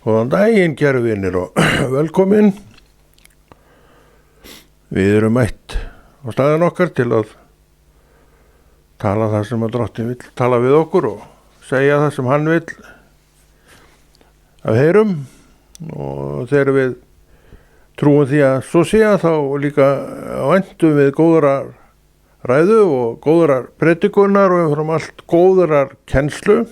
Góðan daginn, kæru vinir og velkomin. Við erum mætt á staðinn okkar til að tala það sem að Drottinn vill tala við okkur og segja það sem hann vill að heyrum. Og þegar við trúum því að svo sé þá líka væntum við góðrar ræðu og góðrar predikunar og umfram allt góðrar kennslu.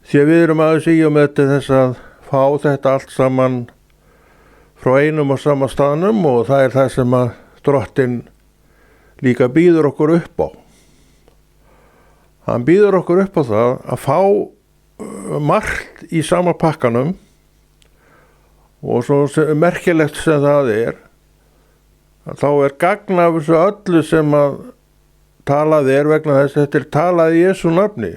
Því að við erum aðeins í og með þess að fá þetta allt saman frá einum og sama staðnum og það er það sem að Drottinn líka býður okkur upp á. Hann býður okkur upp á það að fá margt í sama pakkanum og svo merkilegt sem það er, þá er gagn af þessu öllu sem að talað er vegna þess að þetta er talað í Jesú nafni.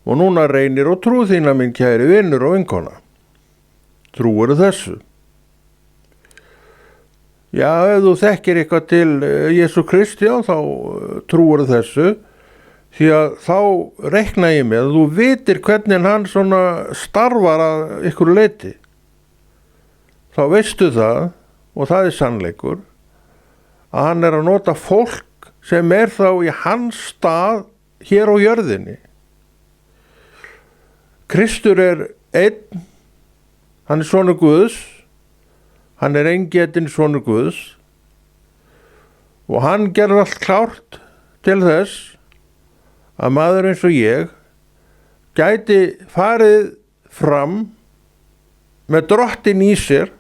Og núna reynir og trú þína, minn kæri vinur og vinkona. Trúirðu þessu? Já, ef þú þekkir eitthvað til Jesú Kristi, já, þá trúirðu þessu, því að þá reikna ég með að þú vitir hvernig hann svona starfar að ykkur leyti. Þá veistu það, og það er sannleikur, að hann er að nota fólk sem er þá í hans stað hér á jörðinni. Kristur er einn, hann er sonur Guðs, hann er eingetinn sonur Guðs og hann gerði allt klárt til þess að maður eins og ég gæti farið fram með Drottinn í sér,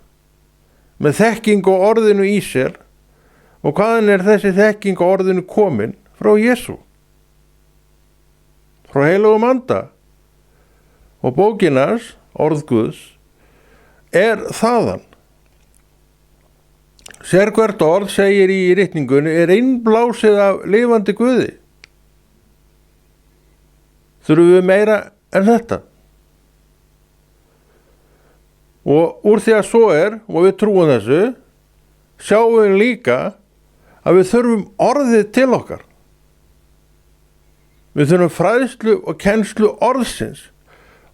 með þekking og orðinu í sér. Og hvaðan er þessi þekking og orðinu komin? Frá Jesú, frá heilugum anda. Og bókinas, orð Guðs, er þaðan. Sérhvert orð, segir í ritningunni, er innblásið af lifandi Guði. Þurfum við meira en þetta? Og úr því að svo er, og við trúum þessu, sjáum við líka að við þurfum orðið til okkar. Við þurfum fræðslu og kennslu orðsins.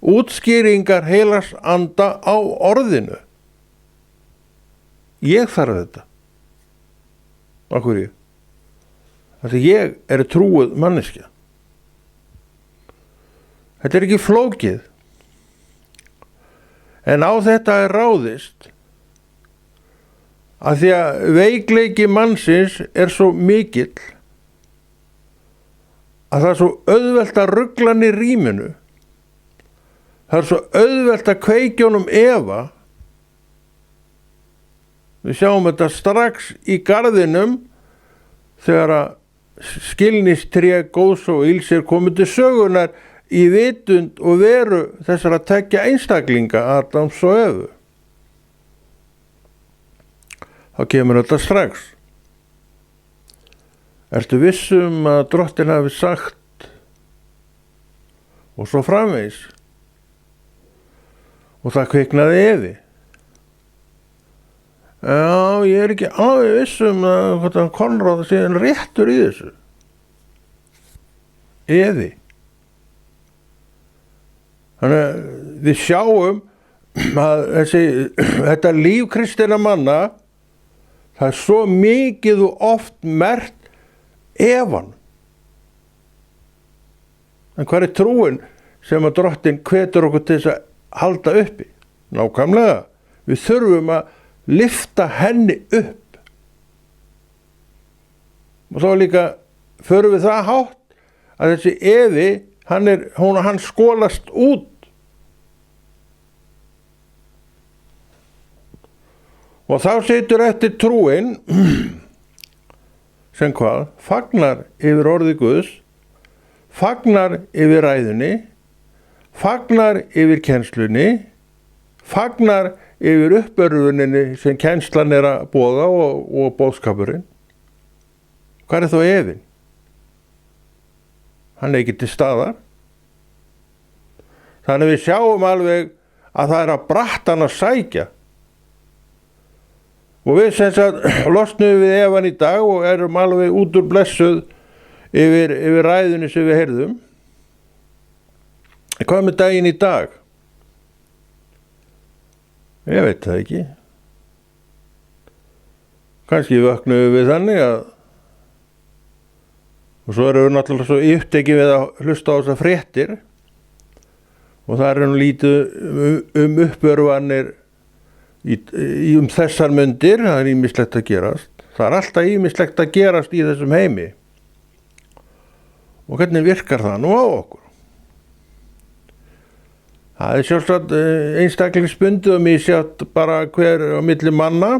Útskýringar heilags anda á orðinu. Ég þarf þetta. Af hverju? Því ég er trúuð manneskja. Þetta er ekki flókið. En á þetta er ráðist að því að veikleiki mannsins er svo mikill að það er svo auðvelt að rugla hann í ríminu. Það er svo auðvelt að kveikja honum efa. Við sjáum þetta strax í garðinum þegar að skilnistré góðs og ills er komið til sögunar í vitund og veru þessara tveggja einstaklinga, Adams og Evu. Þá kemur þetta strax. Ertu vissum að Drottinn hafi sagt og svo framvegis? Og það kviknaði Evi. Já, ég er ekki alveg vissum að Konráð sé réttur í þessu. Evi. Þannig að við sjáum að þetta líf kristinna manna, það er svo mikið og oft merkt efan. En hvað er trúin sem að Drottinn hvetur okkur til þess að halda uppi? Nákvæmlega. Við þurfum að lyfta henni upp. Og þá líka förum við það hátt að þessi Evi, hann skolast út. Og þá situr eftir trúin sem hvað? Fagnar yfir orði Guðs, fagnar yfir ræðunni, fagnar yfir kennslunni, fagnar yfir uppörfuninni sem kennslan er að boða og boðskapurinn. Hvað er þá Efinn? Hann er ekki til staðar. Þannig við sjáum alveg að það er að brattan að sækja. Og við sem sagt losnum við Evan í dag og erum alveg út úr blessuð yfir ræðunni sem við heyrðum. Hvað með daginn í dag? Ég veit það ekki. Kannski vöknuðu við þannig að og svo erum við náttúrulega svo upptekið við að hlusta á þessar fréttir og það er lítið uppörvanir þessar mundir, það er ýmislegt að gerast. Það er alltaf ýmislegt að gerast í þessum heimi. Og hvernig virkar það nú á okkur? Það er sjálfsagt einstaklingsbundið og misjafnt bara hver á milli manna,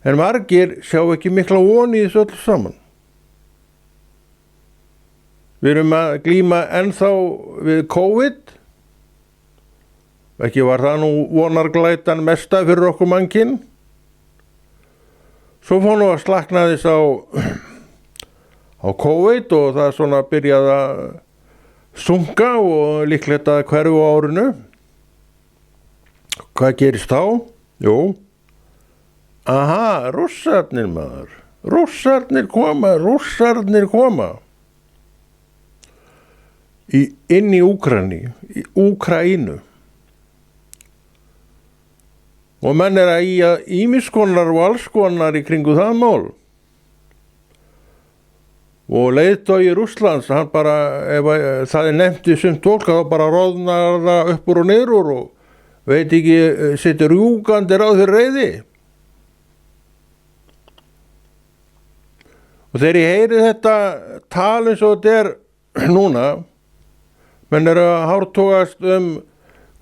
en margir sjá ekki mikla von í þessu öllu saman. Við erum að glíma ennþá við COVID. Ekki var það nú vonarglætan mesta fyrir okkur mannkinn. Svo fór nú að slakna þess á COVID og það svona byrjaði að sunga og líklegt að hverfu á árinu. Hvað gerist þá? Jú. Aha, Rússarnir maður. Rússarnir koma. Inn í Úkraínu. Og menn er að íja ýmiskonar og allskonar í kringu það mál. Og leiðtogi Rússlands, hann bara, ef það er nefnt í sumt fólk, þá bara roðnar það upp úr og niður og veit ekki, situr rjúkandi ráð fyrir reiði. Og þegar ég heyri þetta tal eins og þetta er núna, menn eru að hártogast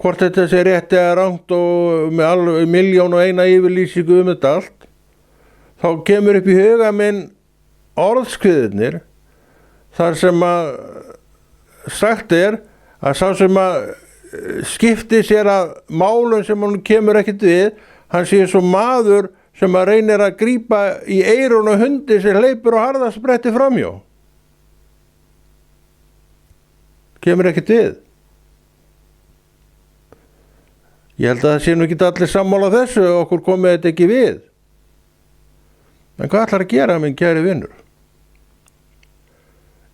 hvort þetta sé rétt eða rangt og með alveg 1.000.001 yfirlýsingu þetta allt, þá kemur upp í huga minn orðskviðirnir þar sem að sagt er að sá sem að skipti sér að málum sem hann kemur ekkert við, hann sé svo maður sem að reynir að grípa í eyrun og hundi sem hleypur og harðast spretti framjá. Kemur ekkert við. Ég held að það sé nú ekki allir sammála þessu og okkur komið þetta ekki við. En hvað ætlar að gera, minn kæri vinur?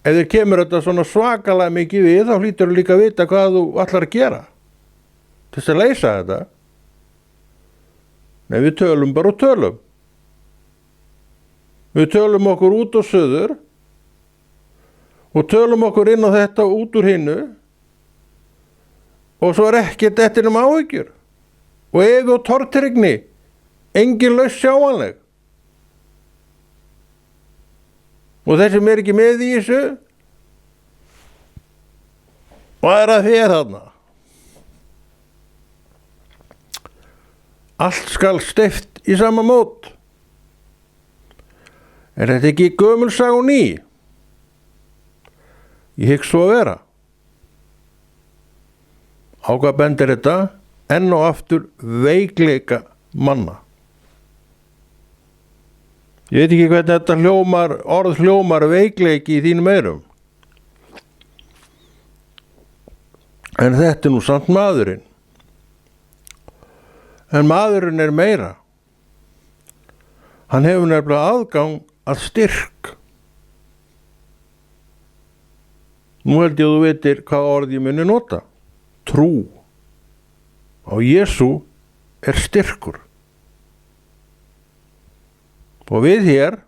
Ef þér kemur þetta svona svakalega mikið við, þá hlýtur þú líka að vita hvað þú ætlar að gera til þess að leysa þetta. Nei, við tölum bara og tölum. Við tölum okkur út og suður og tölum okkur inn á þetta út úr hinnu og svo er ekkert eftir áhyggjur og efi og tortryggni, engin laus sjáanleg. Og þeir sem er ekki með í þessu, hvað er að þér þarna? Allt skal steypt í sama mót. Er þetta ekki gömul saga og ný? Ég hygg svo að vera. Á hvað bendir þetta? Enn og aftur veikleika manna. Ég veit ekki hvernig þetta orð hljómar veikleiki í þínum eyrum. En þetta er nú samt maðurinn. En maðurinn er meira. Hann hefur nefnilega aðgang að styrk. Nú held ég að þú veitir hvað orð ég muni nota. Trú á Jesú er styrkur. Og við hér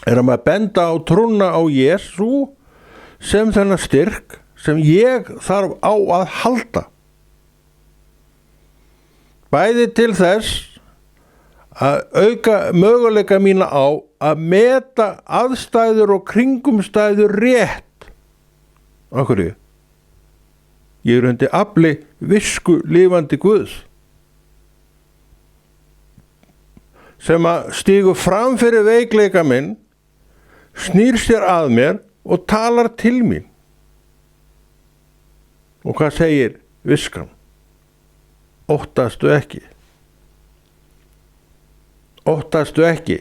erum að benda á trúna á Jesú sem þennan styrk sem ég þarf á að halda. Bæði til þess að auka möguleika mína á að meta aðstæður og kringumstæður rétt. Af hverju? Ég er undir afli visku lifandi Guðs sem að stígur fram fyrir veikleika minn, snýr sér að mér og talar til mín. Og hvað segir viskan? Óttastu ekki. Óttastu ekki.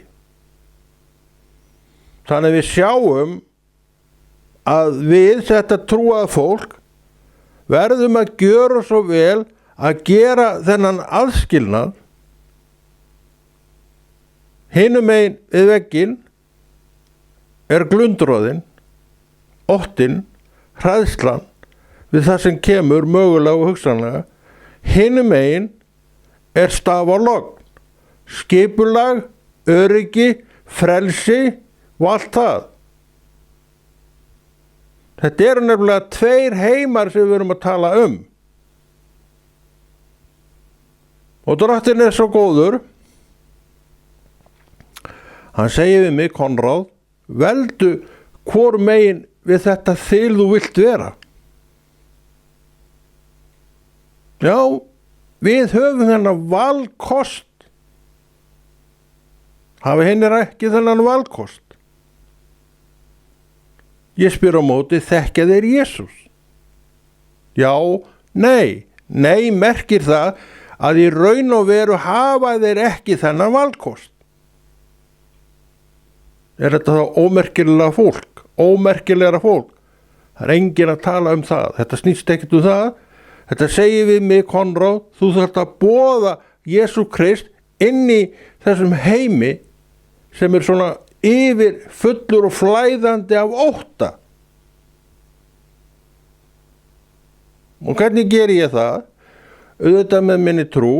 Þannig við sjáum að við þetta trúað fólk verðum að gjöra svo vel að gera þennan aðskilnað hinum megin við vegginn er glundroðinn, óttinn, hræðslan við það sem kemur mögulega og hugsanlega. Hinum megin staf á logn, skipulag, öryggi, frelsi og allt það. Þetta eru nefnilega tveir heimar sem við erum að tala um. Og Drottinn svo góður, hann segir við mig, Konráð, veldu hvor megin við þetta þil þú vilt vera. Já, við höfum þennan valkost. Hafi hinir ekki þennan valkost? Ég spyr á móti, þekkja þeir Jesús? Já, nei. Nei merkir það að í raun og veru hafa þeir ekki þennan valkost. Þetta þá ómerkilega fólk? Ómerkilegra fólk? Það enginn að tala um það. Þetta snýst ekkert um það. Þetta segir við mig, Konráð, þú þarft að boða Jesú Krist inn í þessum heimi sem svona yfir fullur og flæðandi af ótta. Og hvernig ger ég það? Auðvitað með minni trú.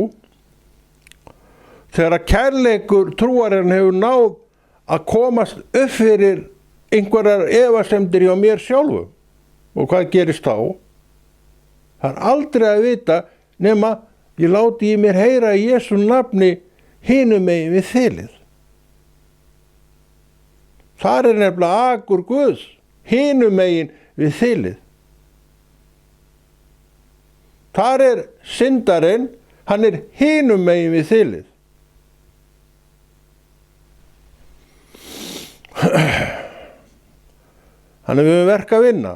Þegar að kærleikur trúarinn hefur náð að komast upp fyrir einhverjar efasemdir hjá mér sjálfum. Og hvað gerist þá? Það er aldrei að vita nema ég láti í mér heyra í Jesú nafni hinum megin við þilið. Þar nefnilega akur Guðs, hinum megin við þilið. Þar syndarinn, hann hinum megin við þilið. Hann við verk að vinna.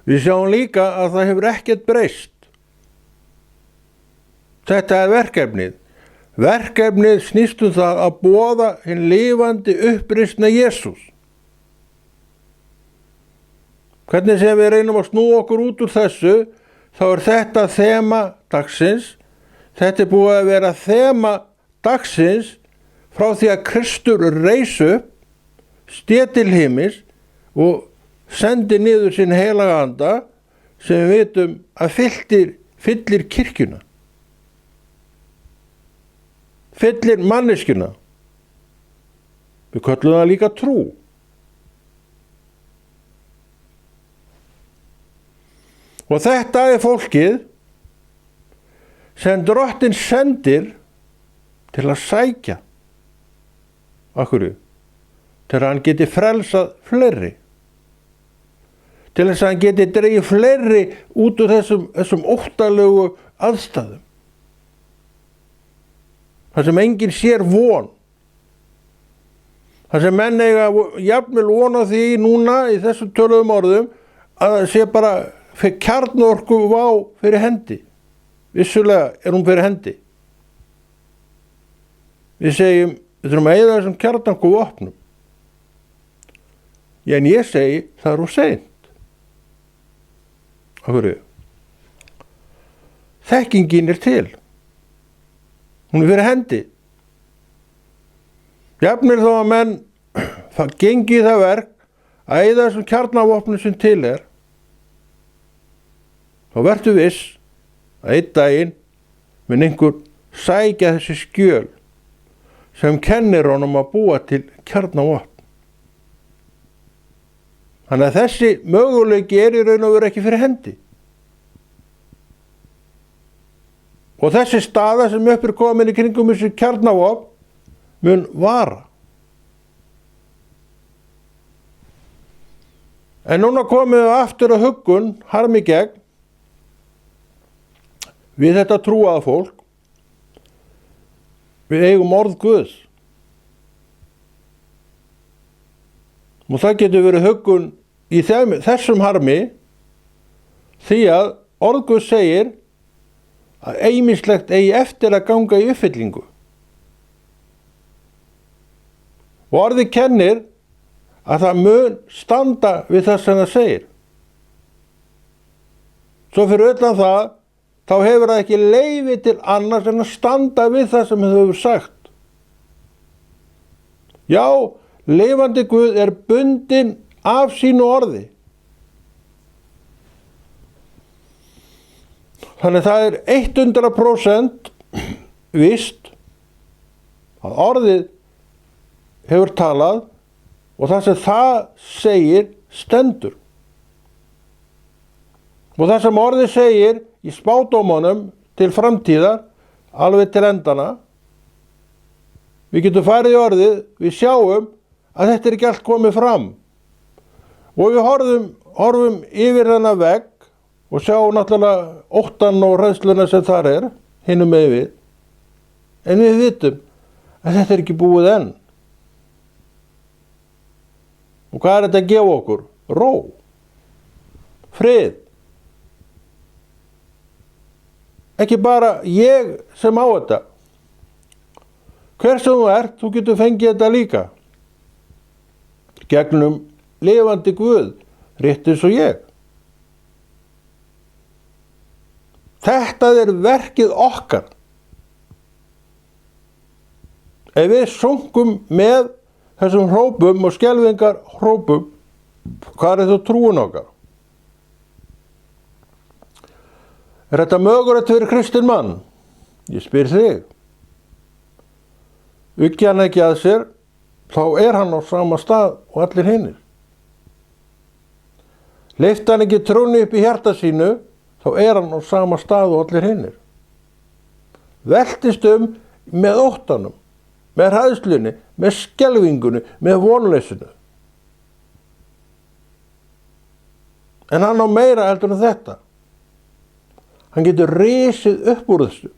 Við sjáum líka að það hefur ekkert breyst. Þetta verkefnið. Verkefnið snýst það að boða hinn lifandi upprisna Jesús. Hvernig sem við reynum að snúa okkur út úr þessu, þá þetta þema dagsins. Þetta búið að vera þema dagsins frá því að Kristur reis upp, stéð til himins og sendi niður sinn heilaga anda sem við vitum að fyllir kirkjuna. Fyllir manneskjuna. Við köllum það líka trú. Og þetta fólkið sem Drottinn sendir til að sækja. Af hverju? Til að hann geti frelsað fleiri. Til þess að hann geti dregið fleiri út úr þessum óttalegu aðstæðum. Það sem enginn sér von. Það sem menn eiga jafnvel von á því núna í þessum töluðum orðum að það sé bara kjarnorku vá fyrir hendi. Vissulega hún fyrir hendi. Við segjum, við þurfum að eyða þessum kjarnorku vopnum. En ég segi, það of seint. Af hverju? Þekkingin til. Hún fyrir hendi. Jafnvel þó að menn gengi það verk að eyða þessum kjarnavopnum sem til þá vertu viss að einn daginn mun einhver sækja þessi skjöl sem kennir honum að búa til kjarnavopn. Þannig að þessi möguleiki í raun og veru ekki fyrir hendi. Og þessi staða sem upp komin í kringum þessi kjarnavopn mun vara. En núna komum við aftur að huggun, harmi gegn, við þetta trúaða fólk. Við eigum orð Guðs. Og það getur verið huggun í þessum harmi því að orð Guðs segir að ýmislegt eigi eftir að ganga í uppfyllingu. Og orðið kennir að það mun standa við það sem það segir. Svo fyrir utan það, þá hefur það ekki leyfi til annars en að standa við það sem það hefur sagt. Já, lifandi Guð bundinn af sínu orði. Þannig það er 100% víst að orðið hefur talað og það sem það segir stendur. Og það sem orðið segir í spádómunum til framtíðar, alveg til endana, við getum farið í orðið, við sjáum að þetta er ekki allt komið fram. Og við horfum yfir þennan vegg og sjáum náttúrulega óttan og hræðsluna sem þar er, hinum með við. En við vitum að þetta er ekki búið enn. Og hvað er þetta að gefa okkur? Ró, frið. Ekki bara ég sem á þetta. Hver sem þú ert, þú getur fengið þetta líka. Gegnum lifandi Guð, rétt eins og ég. Þetta er verkið okkar. Ef við sungum með þessum hrópum og skelfingar hrópum, hvað er þá trúin okkar? Er þetta mögulegt fyrir kristinn mann? Ég spyr þig. Uggi hann ekki að sér, þá er hann á sama stað og allir hinir. Leyfti hann ekki trúnni upp í hjarta sínu, þá er hann á sama stað og allir hinir. Veltist með óttanum, með hræðslunni, með skelfingunni, með vonleysinu. En hann á meira heldur en þetta. Hann getur risið upp úr þessu.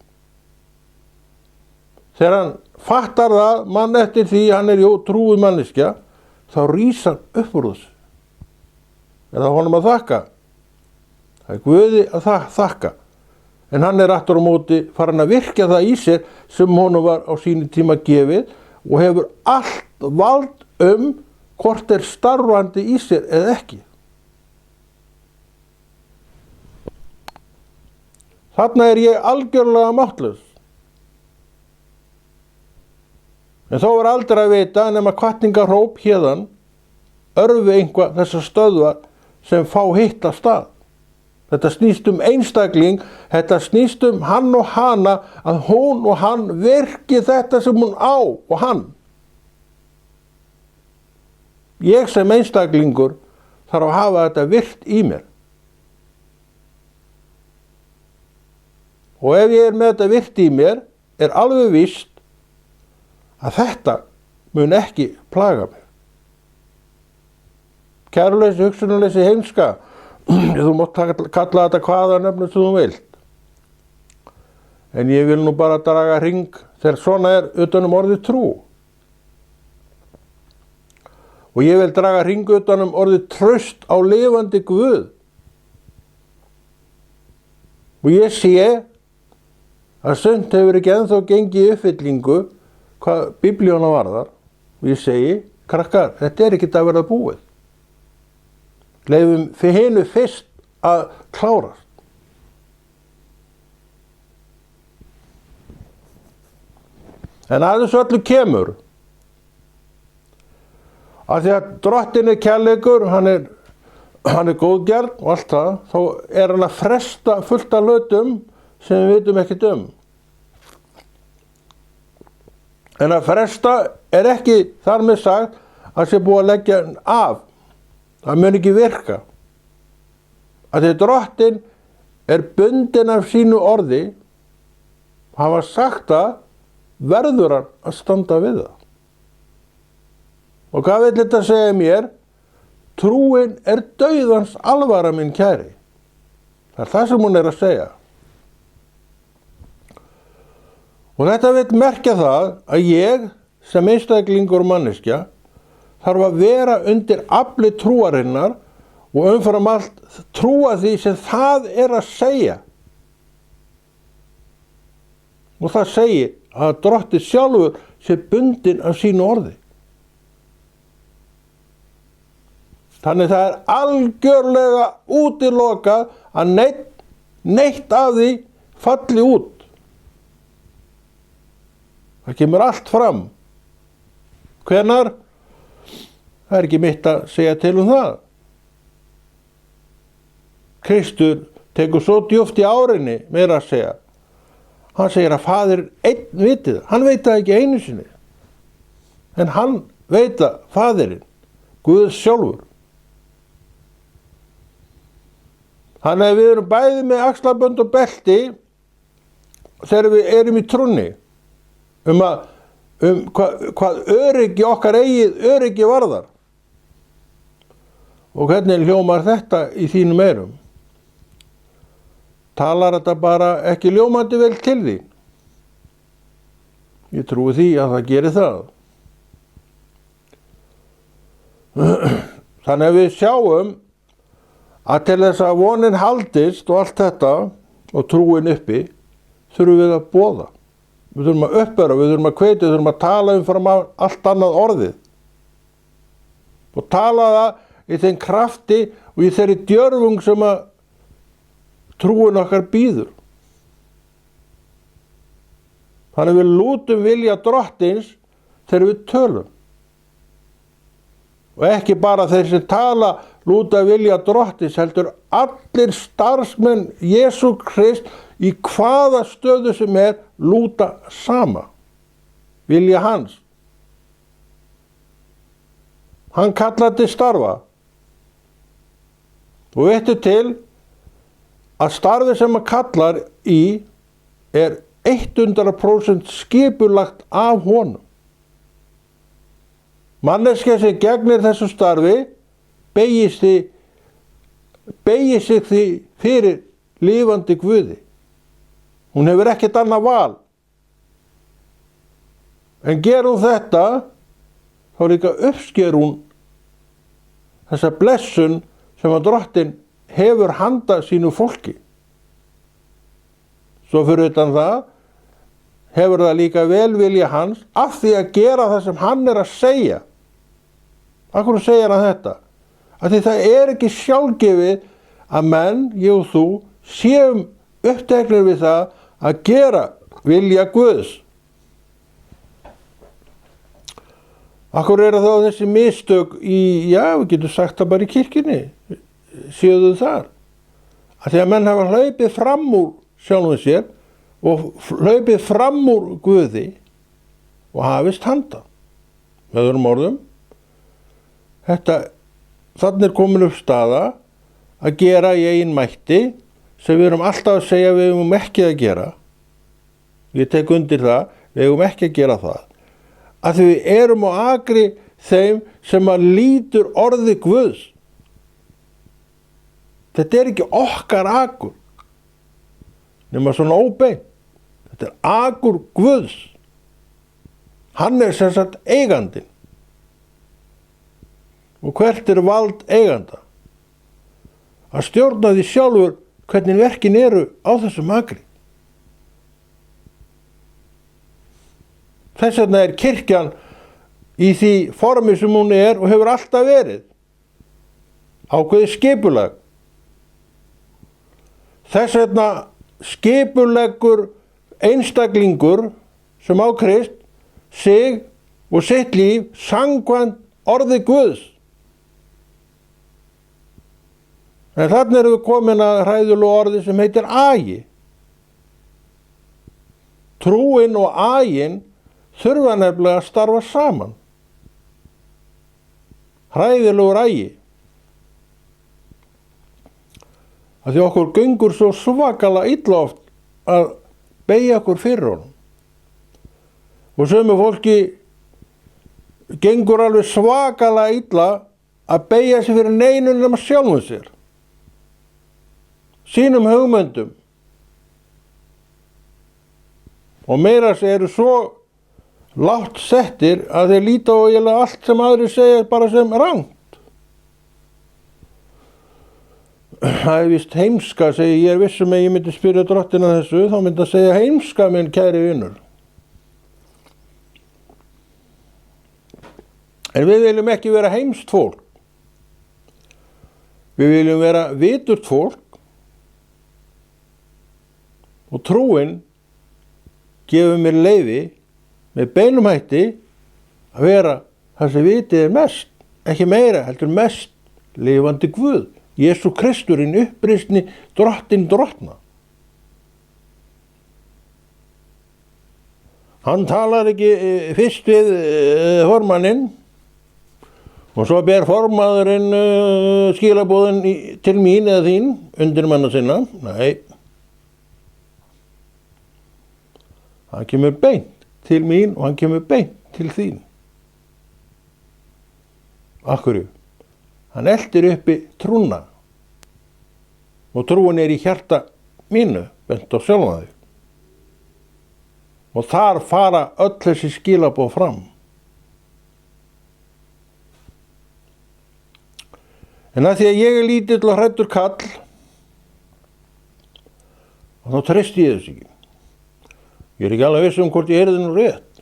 Þegar hann fattar það, mann eftir því hann er trúið manneskja, þá rís hann upp úr þessu. Er það honum að þakka? Það er Guði að þakka. En hann er aftur á móti farin að virkja það í sér sem honum var á sínu tíma gefið og hefur allt vald hvort er starfandi í sér eða ekki. Þarna er ég algjörlega máttlaus. En þó er aldrei að vita nema hvatningarhróp héðan örfi einhvað þessar stöðvar sem fá hitt af stað. Þetta snýst einstakling, þetta snýst hann og hana, að hún og hann virki þetta sem hún á og hann. Ég sem einstaklingur þarf að hafa þetta virkt í mér. Og ef ég er með þetta virkt í mér, er alveg víst að þetta mun ekki plaga mig. Kæruleysi, hugsunarleysi, heimska, þú mátt kalla þetta hvaða nöfnum sem þú vilt. En ég vil nú bara draga hring þegar svona er utan orðið trú. Og ég vil draga hring utan orðið traust á lifandi Guð. Og ég sé að sumt hefur ekki ennþá gengið í uppfyllingu hvað Biblíuna varðar. Og ég segi, krakkar, þetta er ekki að verða búið. Leifum fyrir hinu fyrst að klárast. En að þessu öllu kemur, að því að Drottinn er kærleikur, hann er góðgjarn og allt það, þá er hann að fresta fullt af hlutum sem við vitum ekkert En að fresta er ekki þar með sagt að sé búið að leggja af. Það mun ekki virka. Að því Drottinn er bundinn af sínu orði, hafa sagt það, verður hann að standa við það. Og hvað vill þetta segja mér? Trúin er dauðans alvara, minn kæri. Það er það sem hún er að segja. Og þetta vill merkja það að ég, sem einstaklingur og manneskja, þarf að vera undir afli trúarinnar og umfram allt trúa því sem það er að segja. Og það segir að Drottinn sjálfur sé bundinn af sínu orði. Þannig það er algjörlega útilokað að neitt af því falli út. Það kemur allt fram. Hvenær? Það er ekki mitt að segja til um það. Kristur tekur svo djúpt í árinni, meira að segja. Hann segir að faðir einn vitið, hann veit það ekki einu sinni. En hann veit það, faðirinn, Guð sjálfur. Þannig að við erum bæði með axlabönd og belti þegar við erum í trúnni hvað öryggi okkar eigið öryggi varðar. Og hvernig hljómar þetta í þínum eyrum? Talar þetta bara ekki ljómandi vel til þín? Ég trúi því að það gerir það. Þannig að við sjáum að til þess að vonin haldist og allt þetta og trúin uppi, þurfum við að boða. Við þurfum að uppbera, við þurfum að hvetja, við þurfum að tala fram allt annað orðið. Og tala það í þeim krafti og í þeirri djörfung sem að trúin okkar býður. Þannig við lútum vilja drottins þegar við tölum. Og ekki bara þeir sem tala lúta vilja drottins, heldur allir starfsmenn Jesú Krist í hvaða stöðu sem lúta sama. Vilja hans. Hann kallar til starfa. Og veistu til að starfi sem hann kallar í 100% skipulagt af honum. Manneskja sem gegnir þessu starfi beygir sig því fyrir lifandi Guði. Hún hefur ekkert annað val. En ger hún þetta, þá líka uppsker hún þessa blessun sem að Drottinn hefur handa sínu fólki. Svo fyrir utan það, hefur það líka velvilja hans af því að gera það sem hann að segja. Af hverju segir hann þetta? Af því það ekki sjálfgefið að menn, ég og þú, séum uppteknir við það að gera vilja Guðs. Af hverju þá þessi mistök við getum sagt það bara í kirkjunni, séu þau þar? Af því að menn hafa hlaupið fram úr sjálfum sér og hlaupið fram úr Guði og hafist handa. Með öðrum orðum, þannig komin upp staða að gera í eigin mætti sem við erum alltaf að segja við eigum ekki að gera. Ég tek undir það, við eigum ekki að gera það. Að því við erum á akri þeim sem að lítur orði Guðs. Þetta ekki okkar akur, nema svona óbeint. Þetta akur Guðs. Hann sem sagt eigandinn. Og hvert vald eiganda? Að stjórna því sjálfur hvernig verkin eru á þessum akri. Þess vegna kirkjan í því formi sem hún og hefur alltaf verið. Ákveðið skipulag. Þess vegna skipuleggur einstaklingur sem á Krist sig og sitt líf samkvæmt orði Guðs. En þarna erum við komin að hræðulegu orði sem heitir agi. Trúin og agin þurfa nefnilega að starfa saman. Hræðilegur agi. Af því okkur gengur svo svakalega illa oft að beygja okkur fyrir honum. Og sömu fólki gengur alveg svakalega illa að beygja sig fyrir neinum nema sjálfum sér. Sínum hugmyndum. Og meira eru svo lágt settir að þeir líta á allt sem aðrir segja bara sem rangt. Það víst heimska, segi ég vissum að ég myndi spyrja Drottin að þessu, þá myndi að segja heimska minn kæri vinur. En við viljum ekki vera heimst fólk. Við viljum vera viturt fólk. Og trúin gefur mér leyfi með beinum hætti að vera það sem vitið mest ekki meira, heldur mest lifandi Guð, Jesú Kristurinn, uppreisni drottinn drottna. Hann talar ekki fyrst við formanninn og svo ber formaðurinn skilaboðin til mín eða þín, undirmanna sinna. Nei, hann kemur beint til mín og hann kemur beint til þín. Af hverju? Hann eltir uppi trúna og trúin í hjarta mínu, bent á sjálfan þig. Og þar fara öll þessi skilaboð fram. En að því að ég lítill og hræddur kall, og þá treysti ég þess ekki. Ég ekki alveg viss hvort ég heyrði nú rétt.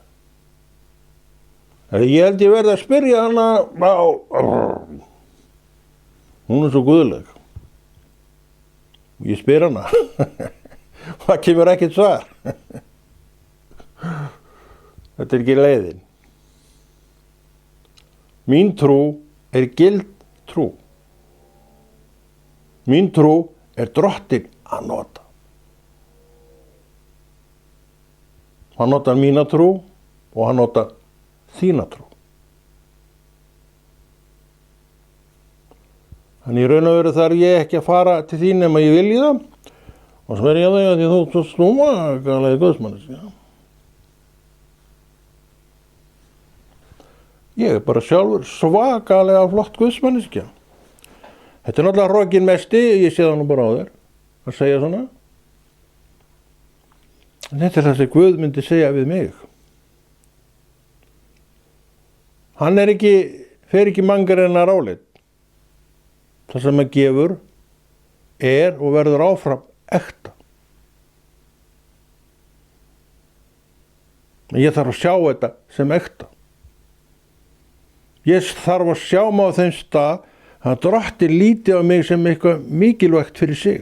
Ég held ég verði að spyrja hana hún svo guðleg. Ég spyr hana. Það kemur ekkert svar. Þetta ekki leiðin. Mín trú gild trú. Mín trú drottinn að nota. Hann notar mína trú og hann notar þína trú. Þannig í raun og veru þarf ég ekki að fara til þín nema ég vilji það og svo ég það að því þú svo svakalega guðsmanniski. Ég bara sjálfur svakalega flott guðsmanniski. Þetta náttúrulega hrokin mesti, ég sé það nú bara á þér að segja svona. En þetta það sem Guð myndi segja við mig. Hann fer ekki mangar en að rálit. Það sem hann gefur og verður áfram ekta. En ég þarf að sjá þetta sem ekta. Ég þarf að sjá mig á þeim stað að drottinn líti á mig sem eitthvað mikilvægt fyrir sig.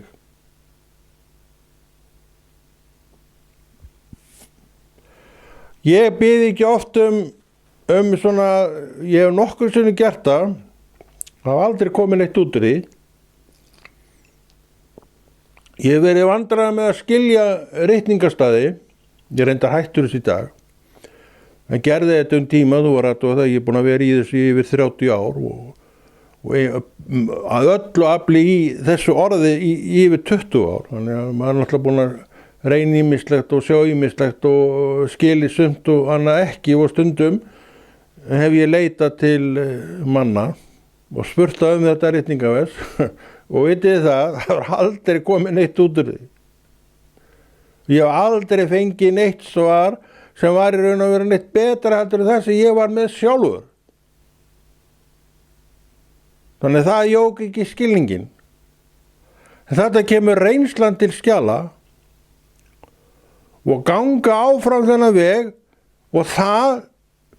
Ég bið ekki oft svona, ég hef nokkur sinnum gert það, hafa aldrei komið neitt út úr því. Ég hef verið vandræður með að skilja ritningarstaði, ég reyndar hættur þessu í dag. En gerði þetta tíma, þú var að ég er búin að vera í þessu yfir 30 ár og að öllu afli í þessu orði í yfir 20 ár. Þannig að maður er náttúrulega búin að reyna ýmislegt og sjá ýmislegt og skili sumt og annað ekki og stundum hef ég leitað til manna og spurt þetta ritningavers og vitið það var aldrei komið neitt út úr því. Ég hef aldrei fengið neitt svar sem var í raun og vera neitt betra heldur en það sem ég var með sjálfur. Þannig það jók ekki skilningin. En þetta kemur reynslan til skjala og ganga áfram þennan veg og það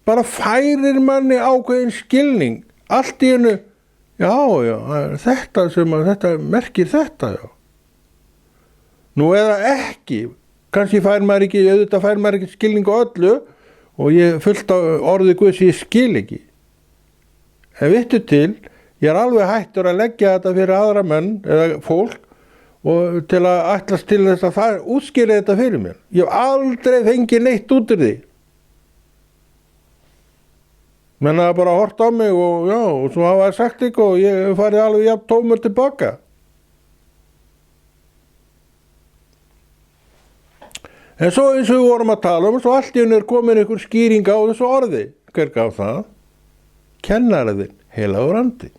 bara færir manni ákveðin skilning. Allt í einu, þetta merkir þetta, já. Nú eða ekki, kannski fær maður ekki skilning á öllu og ég fullt á orðið Guðs ég skil ekki. En vittu til, ég alveg hættur að leggja þetta fyrir aðra menn eða fólk og til að ætlast til þess að það útskýri þetta fyrir mér. Ég hef aldrei fengið neitt út úr því. Menn að bara horta á mig og svo hafa það sagt eitthvað og ég hef farið alveg jafn tómur tilbaka. En svo eins og við vorum að tala svo allt í einu komin einhver skýring á þessu orði. Hver gaf það? Kennarinn, heilagur andi.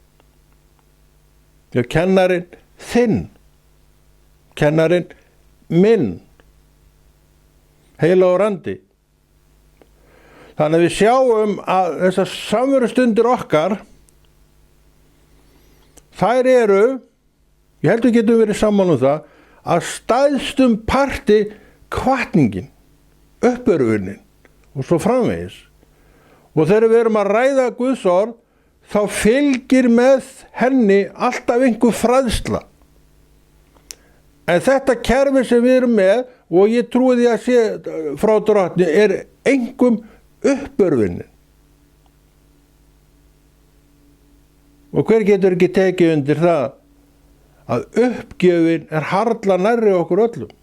Já, kennarinn þinn. Kennarinn minn. Heilagur andi. Þannig að við sjáum að þessar samverustundir okkar, þær eru, ég held við getum verið saman það, að stæðstum parti hvatningin, uppörfunin og svo framvegis. Og þegar við erum að ræða Guðs orð, þá fylgir með henni alltaf einhver fræðsla. En þetta kerfi sem við erum með, og ég trúi því að sé frá drottni, einhverjum uppörfunin. Og hver getur ekki tekið undir það að uppgjöfin harla nærri okkur öllum?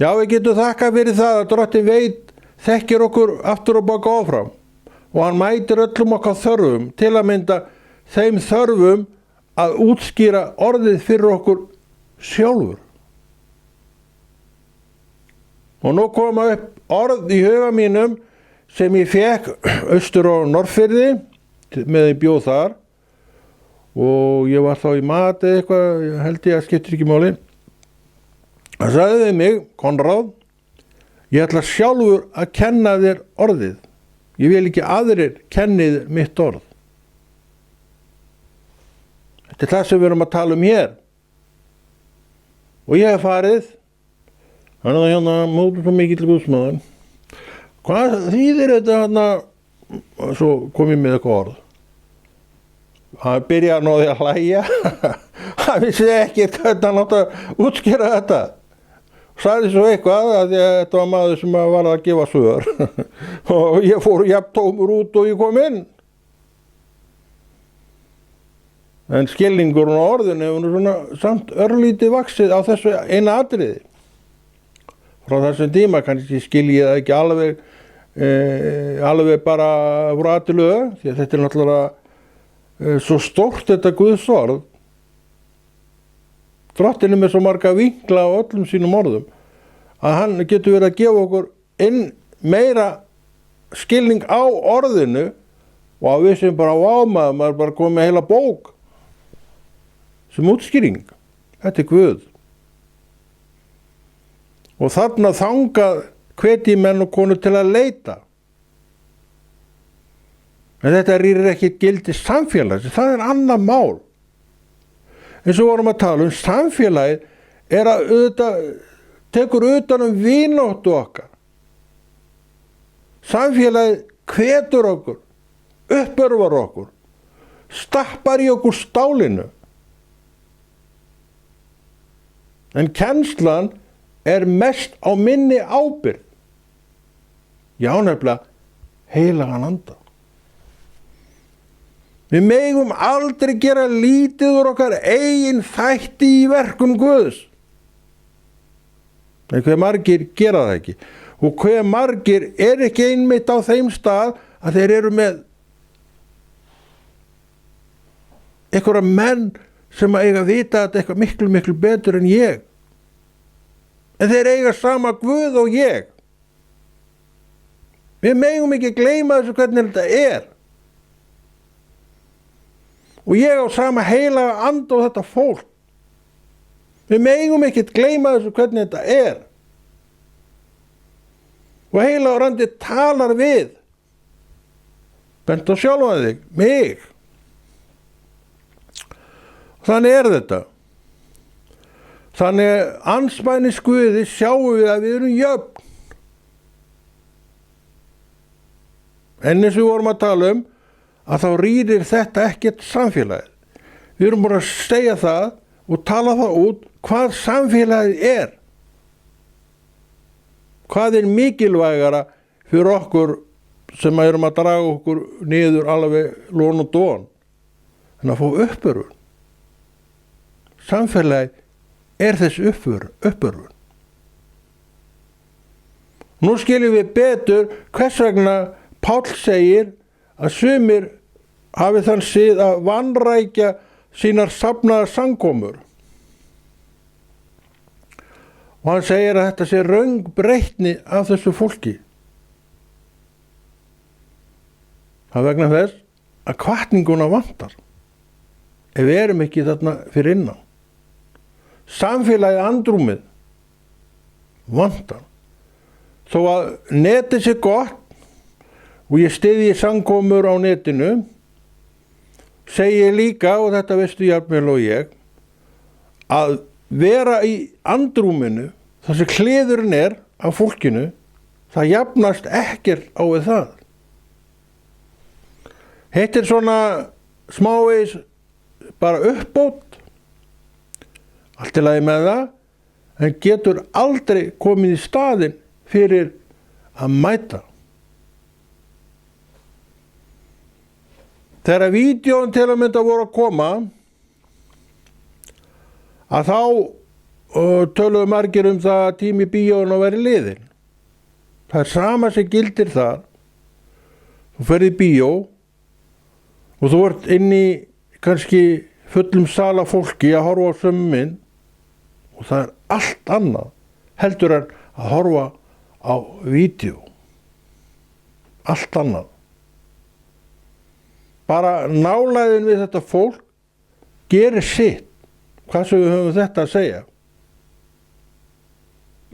Já, við getum þakkað fyrir það að Drottinn þekkir okkur aftur og baka áfram og hann mætir öllum okkar þörfum, til að mynda þeim þörfum að útskýra orðið fyrir okkur sjálfur. Og nú koma upp orð í huga mínum sem ég fekk austur á Norðfirði með ég bjóð þar og ég var þá í mat eða eitthvað, held ég að skiptir ekki máli. Það sagði við mig, Konráð, ég ætla sjálfur að kenna þér orðið. Ég vil ekki aðrir kennið mitt orð. Þetta er það sem við erum að tala um hér. Og ég hef farið, hann er hérna mótur svo mikill guðsmaður. Hvað þýðir þetta hérna? Svo kom ég með eitthvað orð. Hann byrjaði á því að hlæja. Hann vissi ekki hvernig hann átti að útskýra þetta. Sagði svo eitthvað að þetta var maður sem var að gefa svör. Og ég fór jafn tómur út og ég kom inn. En skilningurinn á orðinu er svona samt örlítið vaxið á þessu eina atriði. Frá þessum tíma kannski skilji ég það ekki alveg bara frá A til Ö, því að þetta er náttúrulega svo stórt þetta Guðs orð. Drottinn er með svo marga vinkla á öllum sínum orðum að hann getur verið að gefa okkur inn meira skilning á orðinu og að við sem bara maður bara komið með heila bók sem útskýring. Þetta er Guð. Og þarna þangað hvetji menn og konur til að leita. En þetta rýrir ekki gildi samfélags, það er annað mál. Eins og vorum að tala samfélagið er að tekur utan vináttu okkar. Samfélagið hvetur okkur, uppörvar okkur, stappar í okkur stálinu. En kennslan er mest á minni ábyrgð. Já, nefnilega heilagan anda. Við megum aldrei gera lítið úr okkar eigin þætti í verkum Guðs. En hve margir gera það ekki. Og hve margir ekki einmitt á þeim stað að þeir eru með einhverja menn sem eiga að vita þetta eitthvað miklu, miklu betur en ég. En þeir eiga sama Guð og ég. Við megum ekki gleyma þessu hvernig þetta er. Og ég á sama heilaga anda og þetta fólk. Við megum ekki gleyma þessu hvernig þetta er. Og heilagur andi talar við. Bent á sjálfan þig, mig. Þannig er þetta. Þannig andspænis Guði sjáum við að við erum jöfn. En eins og við vorum að tala um, að þá rýrir þetta ekkert samfélagið. Við erum bara að segja það og tala það út hvað samfélagið er. Hvað er mikilvægara fyrir okkur sem erum að draga okkur niður alveg lón og dón en að fá uppörvun. Samfélagið er þessi uppörvun. Nú skiljum við betur hvers vegna Páll segir að sumir hafi þann sið að vanrækja sínar safnaðar samkomur. Og hann segir að þetta sé röng breytni af þessu fólki. Það er vegna þess að hvatninguna vantar. Ef við erum ekki þarna fyrir innan. Samfélagið andrúmið vantar. Þó að netið sé gott og ég styðji samkomur á netinu, segi ég líka, og þetta veistu jafnvel og ég, að vera í andrúminu, þar sem kliðurinn er af fólkinu, það jafnast ekkert á við það. Þetta er svona smávegis bara uppbót, allt í lagi með það, en getur aldrei komið í staðinn fyrir að mæta. Þegar vídeón til að mynda voru að koma, að þá töluðu margir það að tími bíónu væri liðinn. Það sama sem gildir þar. Þú ferð í bíó og þú ert inn í kannski fullum sal af fólki að horfa á sömu mynd og það allt annað heldur en að horfa á vídeó. Allt annað. Bara nálægðin við þetta fólk gerir sitt. Hvað sem við höfum þetta að segja?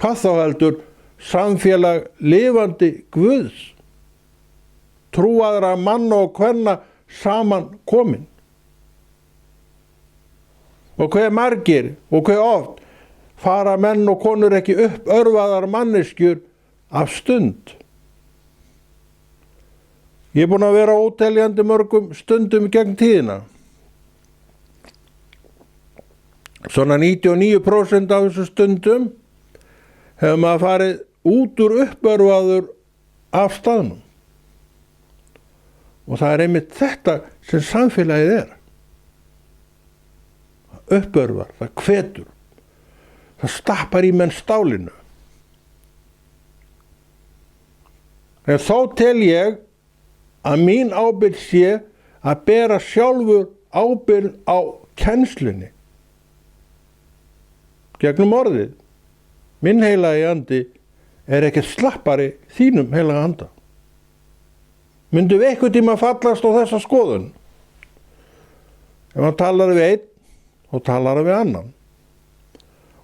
Hvað þá heldur samfélag lifandi Guðs, trúaðra manna og kvenna saman komin? Og hve margir og hve oft fara menn og konur ekki upp örvaðar manneskjur af stund? Ég búinn að vera óteljandi mörgum stundum gegn tíðina. Svona 99% af þessu stundum hefur maður farið út úr uppörvaður af staðnum. Og það er einmitt þetta sem samfélagið er. Það uppörvar, það hvetur, það stappar í menn stálinu. En þó tel ég að mín ábyrgð sé að bera sjálfur ábyrgð á kennslunni. Gegnum orðið. Minn heilagi andi er ekki slappari þínum heilaga anda. Myndum við einhvern tíma fallast á þessa skoðun? Ef hann talar við einn, þá talar hann við annan.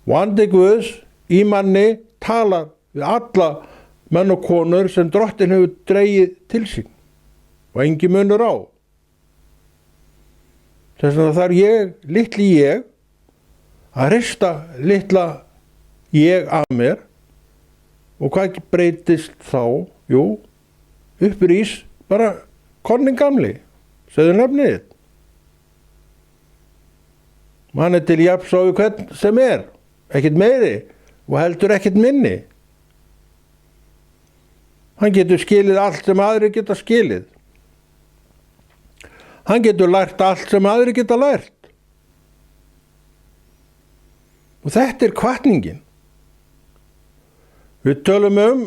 Og andi Guðs í manni talar við alla menn og konur sem Drottinn hefur dregið til sín. Og engin munur á. Þess vegna þarf ég, litli ég, að rista litla ég af mér. Og hvað breytist þá? Jú, upprís bara konning gamli, segðu nafnið. Hann er til jafns á við hvern sem er, ekkert meiri og heldur ekkert minni. Hann getur skilið allt sem aðrir geta skilið. Hann getur lært allt sem aðrir geta lært. Og þetta er hvatningin. Við tölum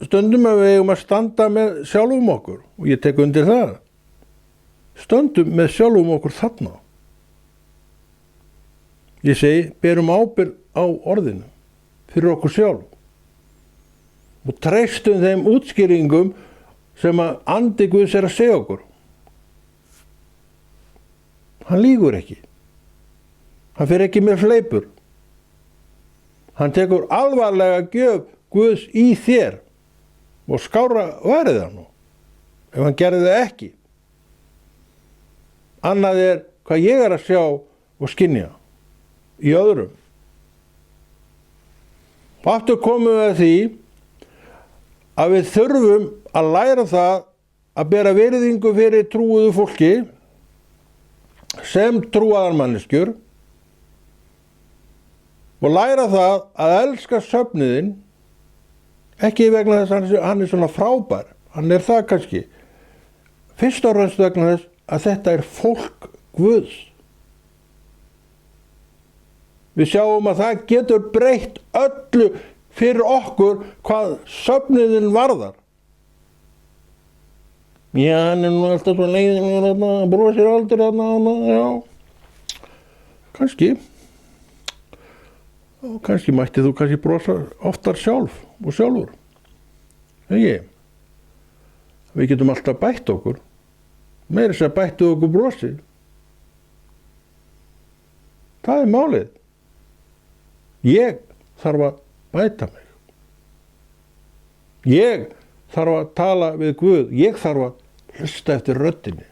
stundum að við eigum að standa með sjálfum okkur og ég tek undir það. Stöndum með sjálfum okkur þarna. Ég segi, berum ábyrgð á orðinu fyrir okkur sjálf og treystum þeim útskýringum sem að andi Guðs er að segja okkur. Hann lýgur ekki. Hann fer ekki með fleipur. Hann tekur alvarlega gjöf Guðs í þér og skárra væri það nú ef hann gerði það ekki. Annað er hvað ég er að sjá og skynja í öðrum. Og aftur komum við að því að við þurfum að læra það að bera virðingu fyrir trúuðu fólki sem trúaðar manneskjur og læra það að elska söfnuðinn ekki vegna þess að hann er svona frábær, hann er það kannski, fyrst og fremst vegna þess að þetta er fólk Guðs. Við sjáum að það getur breytt öllu fyrir okkur hvað söfnuðinn varðar. Já, hann er nú alltaf svo leiðin, hann brosir aldrei þarna, já, kannski. Og kannski mætti þú kannski brosa oftar sjálf og sjálfur. Ekki? Við getum alltaf bætt okkur. Meira þess að bættu okkur brosið. Það er málið. Ég þarf að bæta mig. Ég þarf að tala við Guð. Ég þarf að hlusta eftir röddinni.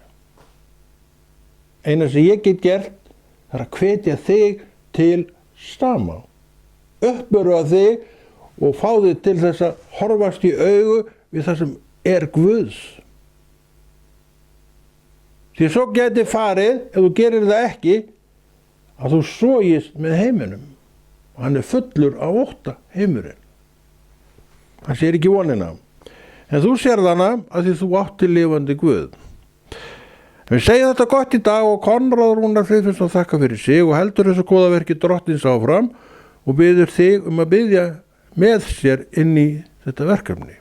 Eina sem ég get gert er að hvetja þig til sama. Uppörva þig og fá þig til þess að horfast í augu við það sem er Guðs. Því svo geti farið, ef þú gerir það ekki, að þú sogist með heiminum. Og hann er fullur af ótta heimurinn. Hann sér ekki vonina. En þú sér hana að því þú átti lifandi Guð. Við segjum þetta gott í dag og Konráð Rúnar Friðfinnsson þakka fyrir sig og heldur þessu góða verki Drottins áfram og biður þig að biðja með sér inn í þetta verkefni.